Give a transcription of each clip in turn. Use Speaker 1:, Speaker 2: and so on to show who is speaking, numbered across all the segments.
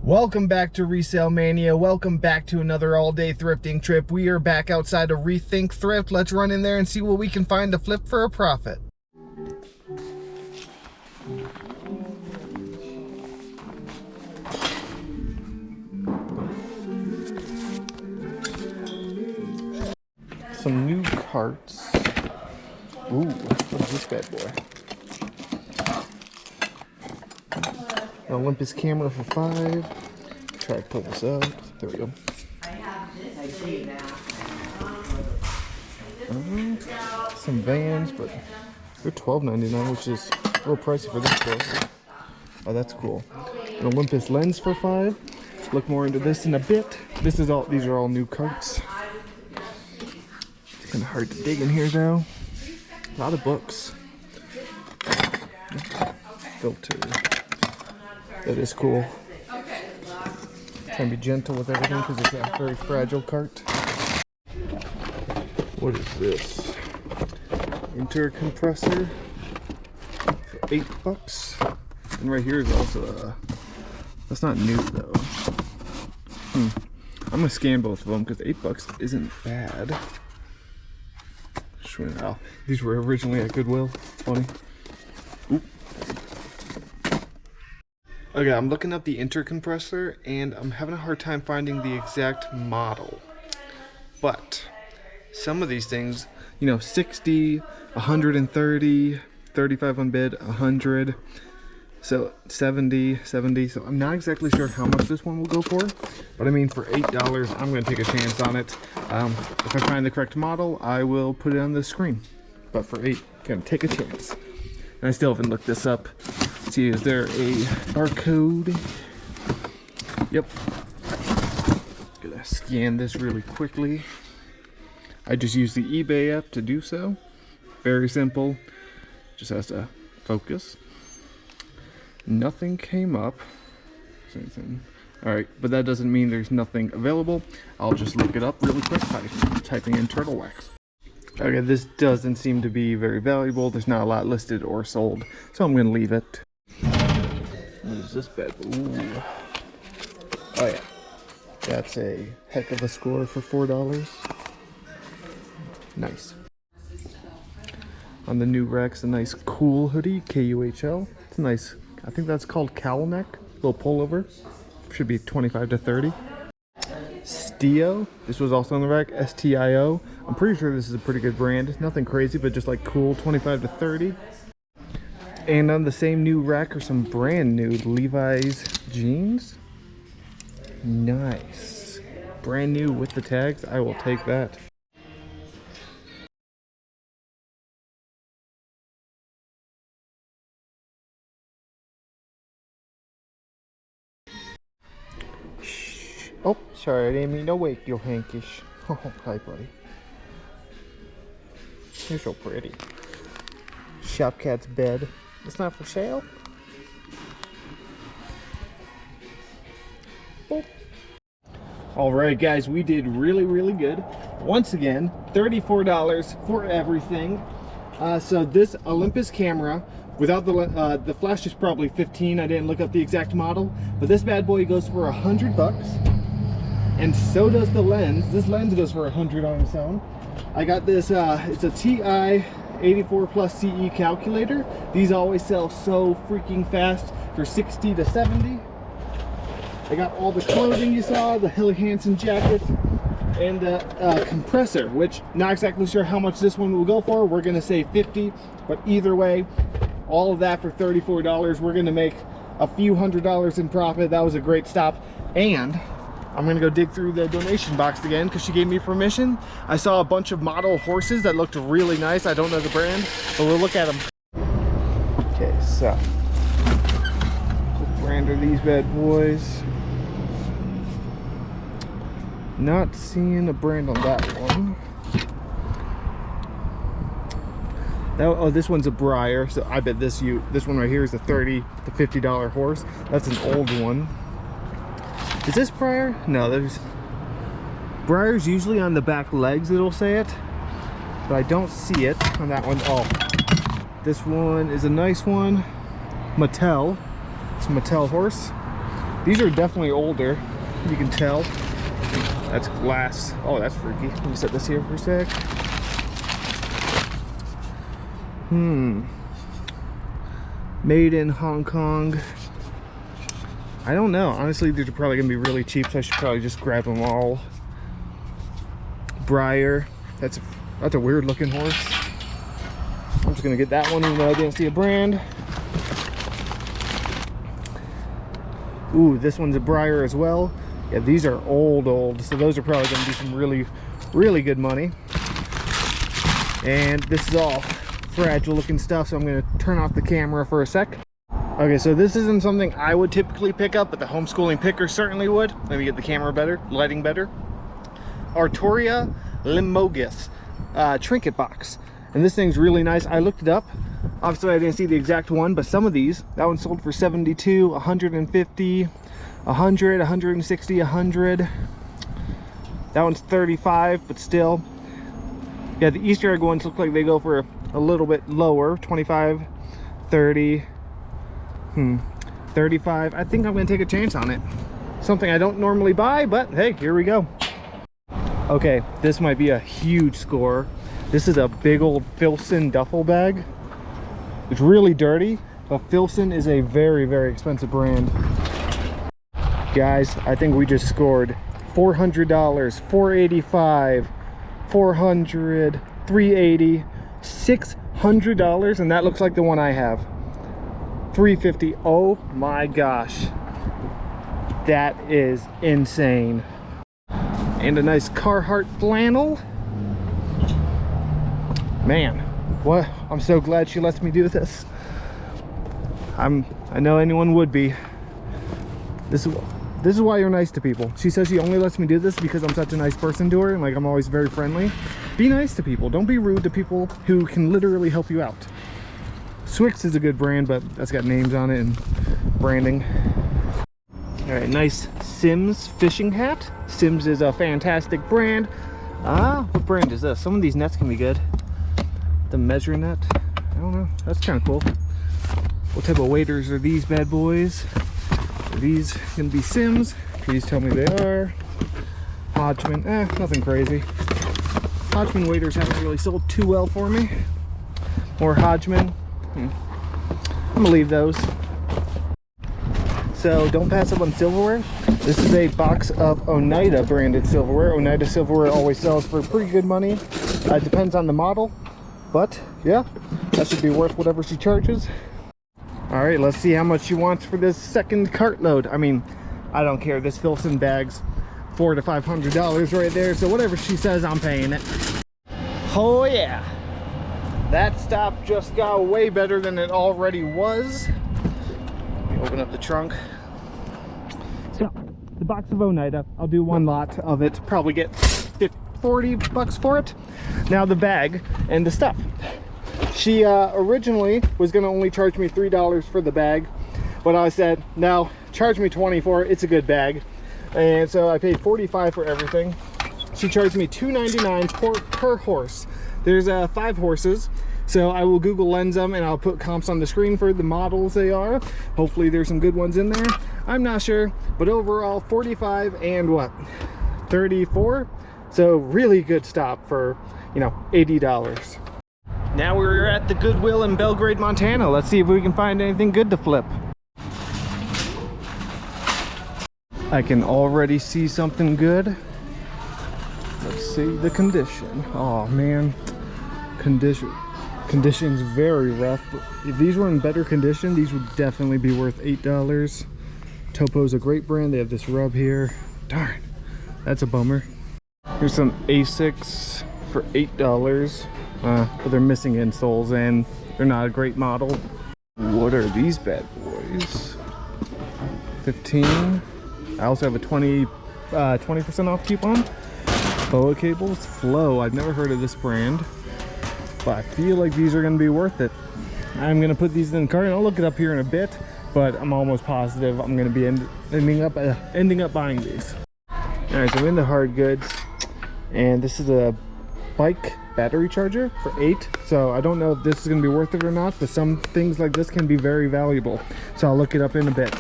Speaker 1: Welcome back to Resale Mania. Welcome back to another all-day thrifting trip. We are back outside of Rethink Thrift. Let's run in there and see what we can find to flip for a profit. Some new carts. Ooh, what is this bad boy? An Olympus camera for $5. Try to pull this up. There we go. Some Vans, but they're $12.99, which is a little pricey for this store. Oh, that's cool. An Olympus lens for $5. Look more into this in a bit. These are all new carts. It's kind of hard to dig in here though. A lot of books. Filter. That is cool. Trying to be gentle with everything because it's a very fragile cart. What is this? Intercompressor for $8. And right here is also a. That's not new though. I'm gonna scan both of them because $8 isn't bad. Oh, these were originally at Goodwill. Funny. Oop. Okay, I'm looking up the intercompressor and I'm having a hard time finding the exact model. But some of these things, you know, 60, 130, 35 on bid, 100, so 70. So I'm not exactly sure how much this one will go for, but I mean for $8, I'm gonna take a chance on it. If I find the correct model, I will put it on the screen. But for $8, gonna take a chance. And I still haven't looked this up. Let's see, is there a barcode? Yep. Gonna scan this really quickly. I just use the eBay app to do so. Very simple. Just has to focus. Nothing came up. Alright, but that doesn't mean there's nothing available. I'll just look it up really quick by typing in turtle wax. Okay, this doesn't seem to be very valuable. There's not a lot listed or sold, so I'm gonna leave it. What is this bad? Ooh. Oh yeah, that's a heck of a score for $4. Nice. On the new racks, a nice cool hoodie, KUHL. It's nice. I think that's called cowl neck. Little pullover. Should be 25 to 30. Stio. This was also on the rack. STIO. I'm pretty sure this is a pretty good brand. Nothing crazy, but just like cool. 25 to 30. And on the same new rack are some brand new Levi's jeans. Nice. Brand new with the tags. I will take that. Oh, sorry, I didn't mean to wake your hankish. Oh, hi, buddy. You're so pretty. Shopcat's bed. It's not for sale. Oh. Alright, guys, we did really good. Once again, $34 for everything. So this Olympus camera, without the flash is probably 15. I didn't look up the exact model, but this bad boy goes for $100. And so does the lens. This lens goes for $100 on its own. I got this, it's a TI 84 plus CE calculator. These always sell so freaking fast for 60 to 70. I got all the clothing you saw, the Helly Hansen jacket, and the compressor, which not exactly sure how much this one will go for. We're gonna say 50, but either way, all of that for $34. We're gonna make a few $100s in profit. That was a great stop. And I'm gonna go dig through the donation box again because she gave me permission. I saw a bunch of model horses that looked really nice. I don't know the brand, but we'll look at them. Okay, so what brand are these bad boys? Not seeing a brand on that one. Oh, this one's a Breyer, so I bet this one right here is a $30 to $50 horse. That's an old one. Is this Breyer? No, there's Breyer's usually on the back legs, it'll say it, but I don't see it on that one. Oh, this one is a nice one. Mattel. It's a Mattel horse. These are definitely older, you can tell. That's glass. Oh, that's freaky. Let me set this here for a sec. Made in Hong Kong. I don't know. Honestly, these are probably gonna be really cheap, so I should probably just grab them all. Briar. That's a weird looking horse. I'm just gonna get that one even though I didn't see a brand. Ooh, this one's a Briar as well. Yeah, these are old, so those are probably gonna be some really good money. And this is all fragile looking stuff, so I'm gonna turn off the camera for a sec. Okay, so this isn't something I would typically pick up, but the homeschooling picker certainly would. Let me get the camera better, lighting better. Artoria Limogus trinket box. And this thing's really nice. I looked it up. Obviously, I didn't see the exact one, but some of these, that one sold for 72, 150, 100, 160, 100. That one's 35, but still. Yeah, the Easter egg ones look like they go for a little bit lower, 25, 30, 35. I think I'm gonna take a chance on it. Something I don't normally buy, but hey, here we go. Okay, this might be a huge score. This is a big old Filson duffel bag. It's really dirty, but Filson is a very expensive brand. Guys, I think we just scored $400, $485, $400, $380, $600, and that looks like the one I have. $350. Oh my gosh, that is insane. And a nice Carhartt flannel. Man, what? I'm so glad she lets me do this. I know anyone would be. This is why you're nice to people. She says she only lets me do this because I'm such a nice person to her, and like I'm always very friendly. Be nice to people. Don't be rude to people who can literally help you out. Swix is a good brand, but that's got names on it and branding. All right, nice Sims fishing hat. Sims is a fantastic brand. What brand is this? Some of these nets can be good. The measure net, I don't know. That's kind of cool. What type of waders are these bad boys? Are these gonna be Sims? Please tell me they are. Hodgman, nothing crazy. Hodgman waders haven't really sold too well for me. More Hodgman. I'm gonna leave those. So don't pass up on silverware. This is a box of Oneida branded silverware. Oneida silverware always sells for pretty good money. It depends on the model, but yeah, that should be worth whatever she charges. All right, let's see how much she wants for this second cartload. I mean, I don't care. This Filson bag's $400 to $500 right there. So whatever she says, I'm paying it. Oh yeah, that stop just got way better than it already was. Open up the trunk. So the box of Oneida, I'll do one lot of it, probably get 40 bucks for it. Now the bag and the stuff. She originally was gonna only charge me $3 for the bag, but I said no, charge me 20 for it. It's a good bag. And so I paid 45 for everything. She charged me $2.99 per horse. There's 5 horses. So I will Google Lens them and I'll put comps on the screen for the models they are. Hopefully there's some good ones in there. I'm not sure, but overall 45 and what? 34? So really good stop for, you know, $80. Now we're at the Goodwill in Belgrade, Montana. Let's see if we can find anything good to flip. I can already see something good. Let's see the condition. Oh man, Condition's very rough, but if these were in better condition, these would definitely be worth $8. Topo's a great brand. They have this rub here. Darn, that's a bummer. Here's some Asics for $8, but they're missing insoles and they're not a great model. What are these bad boys? 15. I also have a 20% off coupon. Boa cables, Flow. I've never heard of this brand, but I feel like these are going to be worth it. I'm going to put these in the cart and I'll look it up here in a bit, but I'm almost positive I'm going to be ending up buying these. All right, so I'm in the hard goods, and this is a bike battery charger for $8. So I don't know if this is going to be worth it or not, but some things like this can be very valuable. So I'll look it up in a bit.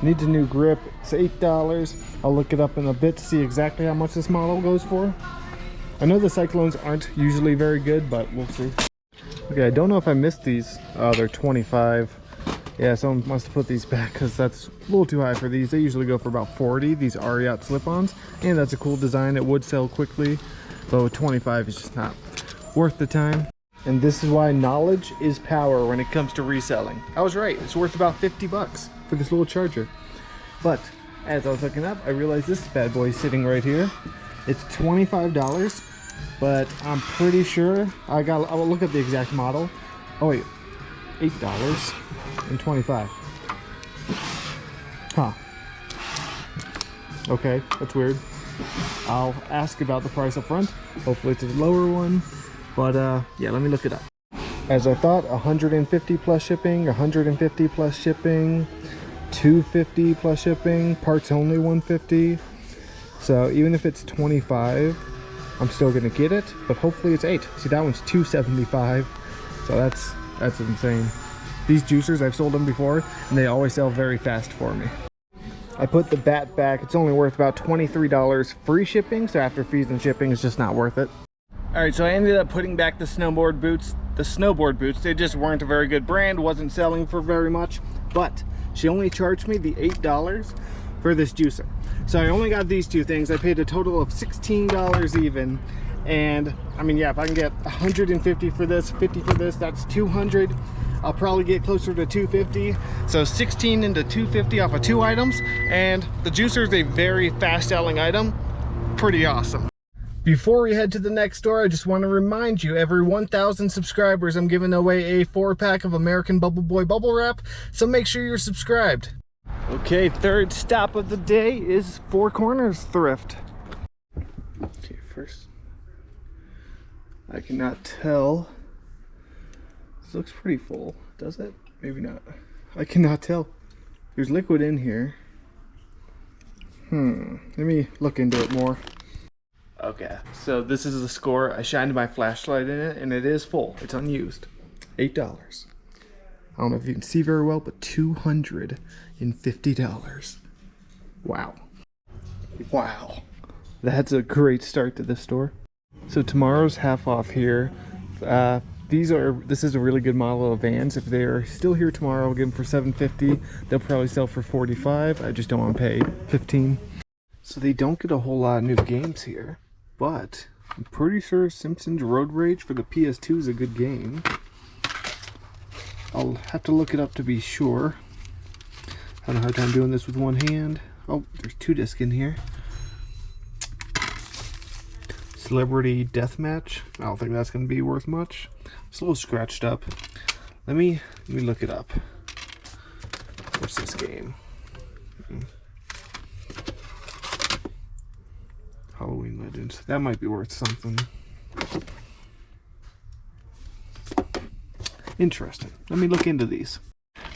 Speaker 1: Needs a new grip. It's $8. I'll look it up in a bit to see exactly how much this model goes for. I know the Cyclones aren't usually very good, but we'll see. Okay, I don't know if I missed these. Oh, they're 25. Yeah, someone must have put these back because that's a little too high for these. They usually go for about 40, these Ariat slip-ons. And that's a cool design. It would sell quickly, but with 25, it's just not worth the time. And this is why knowledge is power when it comes to reselling. I was right. It's worth about 50 bucks for this little charger. But as I was looking up, I realized this bad boy is sitting right here. It's $25, but I'm pretty sure I will look at the exact model. Oh wait, $8.25. Huh. Okay, that's weird. I'll ask about the price up front. Hopefully it's a lower one. But yeah, let me look it up. As I thought, 150 plus shipping, 150 plus shipping, 250 plus shipping, parts only 150. So even if it's 25, I'm still gonna get it, but hopefully it's 8. See, that one's 275. So that's insane. These juicers, I've sold them before, and they always sell very fast for me. I put the bat back. It's only worth about $23 free shipping, so after fees and shipping, it's just not worth it. All right, so I ended up putting back the snowboard boots. They just weren't a very good brand, wasn't selling for very much, but she only charged me the $8 for this juicer. So I only got these two things. I paid a total of $16 even. And I mean, yeah, if I can get 150 for this, 50 for this, that's 200. I'll probably get closer to 250. So 16 into 250 off of 2 items. And the juicer is a very fast selling item. Pretty awesome. Before we head to the next store, I just want to remind you, every 1,000 subscribers, I'm giving away a 4-pack of American Bubble Boy bubble wrap. So make sure you're subscribed. Okay, third stop of the day is Four Corners Thrift. Okay, first, I cannot tell. This looks pretty full, does it? Maybe not. I cannot tell. There's liquid in here. Let me look into it more. Okay, so this is the score. I shined my flashlight in it, and it is full. It's unused. $8. I don't know if you can see very well, but $250. Wow. Wow. That's a great start to this store. So tomorrow's half off here. This is a really good model of Vans. If they are still here tomorrow, I'll give them for $750. They'll probably sell for $45. I just don't want to pay $15. So they don't get a whole lot of new games here, but I'm pretty sure Simpsons Road Rage for the PS2 is a good game. I'll have to look it up to be sure. Had a hard time doing this with one hand. Oh, there's 2 discs in here. Celebrity Deathmatch. I don't think that's going to be worth much. It's a little scratched up. Let me look it up. What's this game? Halloween Legends. That might be worth something. Interesting. Let me look into these.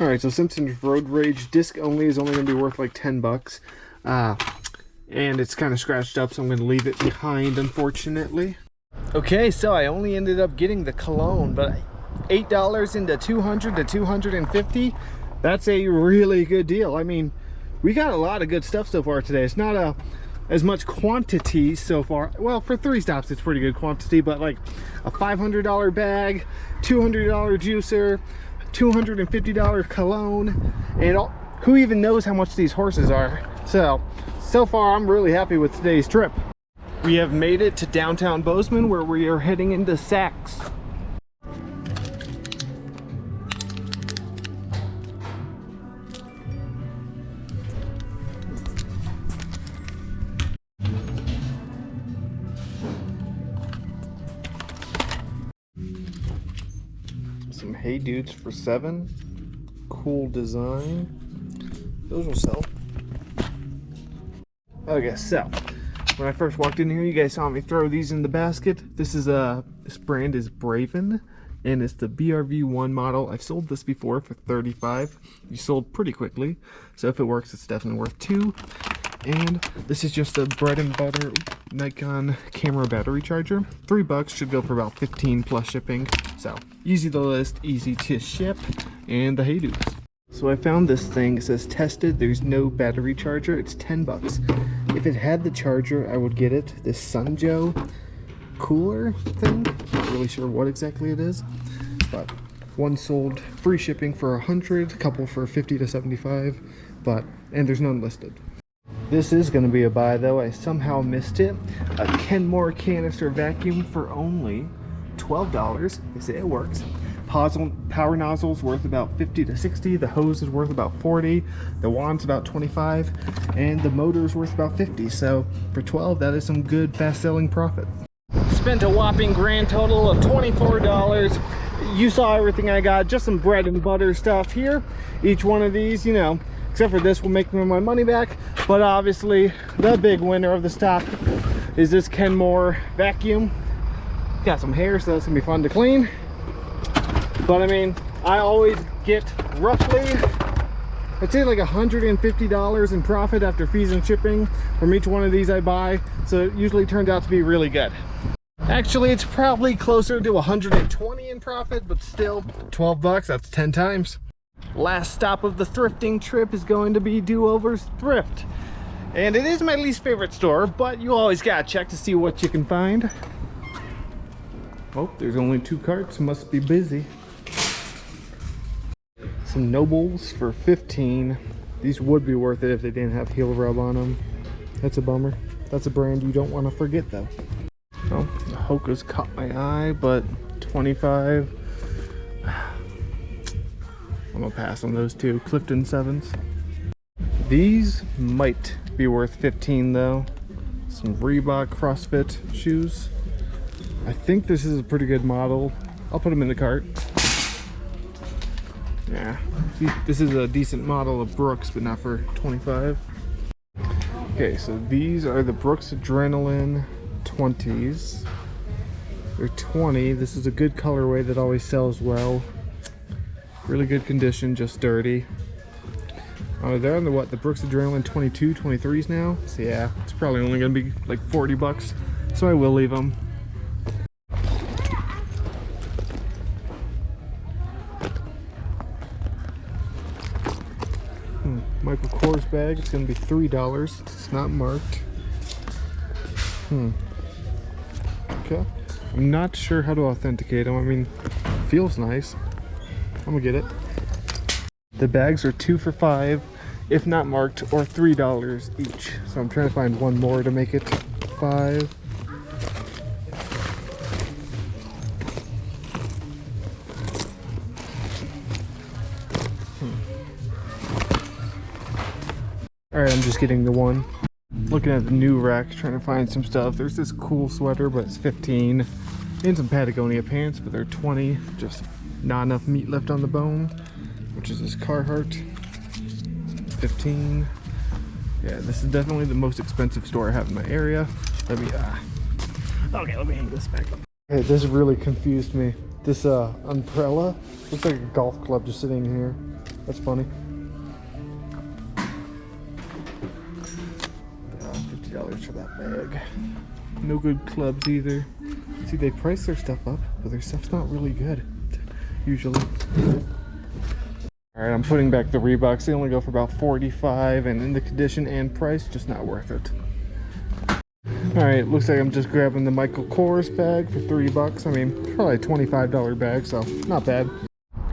Speaker 1: Alright, so Simpsons Road Rage disc only is only going to be worth like 10 bucks. And it's kind of scratched up, so I'm going to leave it behind, unfortunately. Okay, so I only ended up getting the cologne, but $8 into 200 to 250, that's a really good deal. I mean, we got a lot of good stuff so far today. It's not as much quantity so far. Well, for 3 stops, it's pretty good quantity, but like a $500 bag, $200 juicer, $250 cologne, and who even knows how much these horses are. So far, I'm really happy with today's trip. We have made it to downtown Bozeman, where we are heading into Saks. Some Hey Dudes for $7. Cool design. Those will sell. Okay, so when I first walked in here, you guys saw me throw these in the basket. This brand is Braven, and it's the BRV1 model. I've sold this before for $35. You sold pretty quickly, so if it works, it's definitely worth $2. And this is just a bread and butter Nikon camera battery charger. $3 should go for about 15 plus shipping. So easy to list, easy to ship, and the Hey Dudes. So I found this thing. It says tested. There's no battery charger. It's 10 bucks. If it had the charger, I would get it. This Sunjo cooler thing. Not really sure what exactly it is, but one sold free shipping for 100, a couple for 50 to 75, and there's none listed. This is going to be a buy though. I somehow missed it. A Kenmore canister vacuum for only $12. They say it works. Power nozzle's worth about 50 to 60. The hose is worth about 40. The wand's about 25, and the motor's worth about 50. So for 12, that is some good fast-selling profit. Spent a whopping grand total of $24. You saw everything I got. Just some bread and butter stuff here. Each one of these, you know, except for this, will make me my money back. But obviously, the big winner of the stock is this Kenmore vacuum. Got some hair, so that's gonna be fun to clean. But I mean, I always get roughly, I'd say like $150 in profit after fees and shipping from each one of these I buy. So it usually turns out to be really good. Actually, it's probably closer to 120 in profit, but still 12 bucks, that's 10 times. Last stop of the thrifting trip is going to be Do-Over's Thrift. And it is my least favorite store, but you always gotta check to see what you can find. Oh, there's only 2 carts, must be busy. Some Nobles for 15. These would be worth it if they didn't have heel rub on them. That's a bummer. That's a brand you don't want to forget though. Oh, the Hoka's caught my eye, but 25. I'm gonna pass on those two. Clifton 7s. These might be worth 15 though. Some Reebok CrossFit shoes. I think this is a pretty good model. I'll put them in the cart. Yeah, this is a decent model of Brooks, but not for 25. Okay, so these are the Brooks Adrenaline 20s. They're 20. This is a good colorway that always sells well. Really good condition, just dirty. They're on the Brooks Adrenaline 22, 23s now. So yeah, it's probably only gonna be like 40 bucks. So I will leave them. Michael Kors bag, it's gonna be $3. It's not marked. Okay. I'm not sure how to authenticate them. I mean, feels nice. I'm gonna get it. The bags are 2 for $5, if not marked, or $3 each. So I'm trying to find one more to make it 5. Alright, I'm just getting the one. Looking at the new rack, trying to find some stuff. There's this cool sweater, but it's 15. And some Patagonia pants, but they're 20. Just not enough meat left on the bone. Which is this Carhartt. 15. Yeah, this is definitely the most expensive store I have in my area. Let me, okay, let me hang this back up. Hey, this really confused me. This umbrella looks like a golf club just sitting here. That's funny. $50 for that bag. No good clubs either. See, they price their stuff up, but their stuff's not really good, usually. Alright, I'm putting back the Reeboks. They only go for about 45, and in the condition and price, just not worth it. Alright, looks like I'm just grabbing the Michael Kors bag for $3. I mean, probably a $25 bag, so not bad.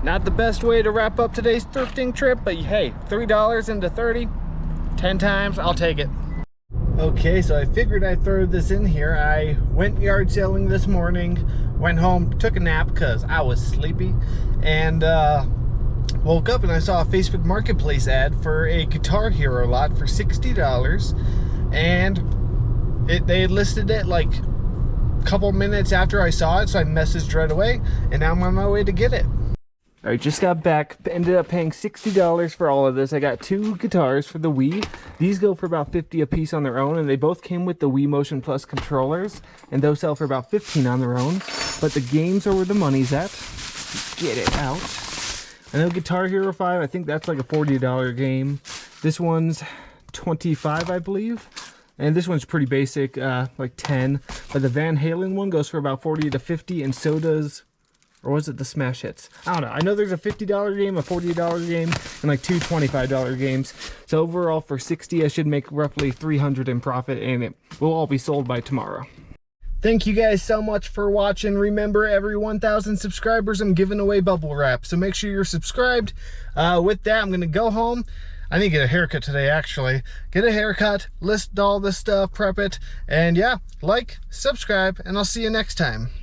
Speaker 1: Not the best way to wrap up today's thrifting trip, but hey, $3 into 30, 10 times, I'll take it. Okay, so I figured I'd throw this in here. I went yard selling this morning, went home, took a nap because I was sleepy, and woke up and I saw a Facebook Marketplace ad for a Guitar Hero lot for $60, and they had listed it like a couple minutes after I saw it, so I messaged right away, and now I'm on my way to get it. Alright, just got back, ended up paying $60 for all of this. I got 2 guitars for the Wii. These go for about 50 a piece on their own, and they both came with the Wii Motion Plus controllers, and those sell for about 15 on their own. But the games are where the money's at. Get it out. I know Guitar Hero 5, I think that's like a $40 game. This one's 25, I believe. And this one's pretty basic, like 10. But the Van Halen one goes for about 40 to 50, and so does Or was it the smash hits? I don't know. I know there's a $50 game, a $40 game, and like two $25 games. So overall for 60, I should make roughly 300 in profit, and it will all be sold by tomorrow. Thank you guys so much for watching. Remember, every 1,000 subscribers, I'm giving away bubble wrap. So make sure you're subscribed. With that, I'm gonna go home. I need to get a haircut today, actually. Get a haircut, list all this stuff, prep it, and yeah, like, subscribe, and I'll see you next time.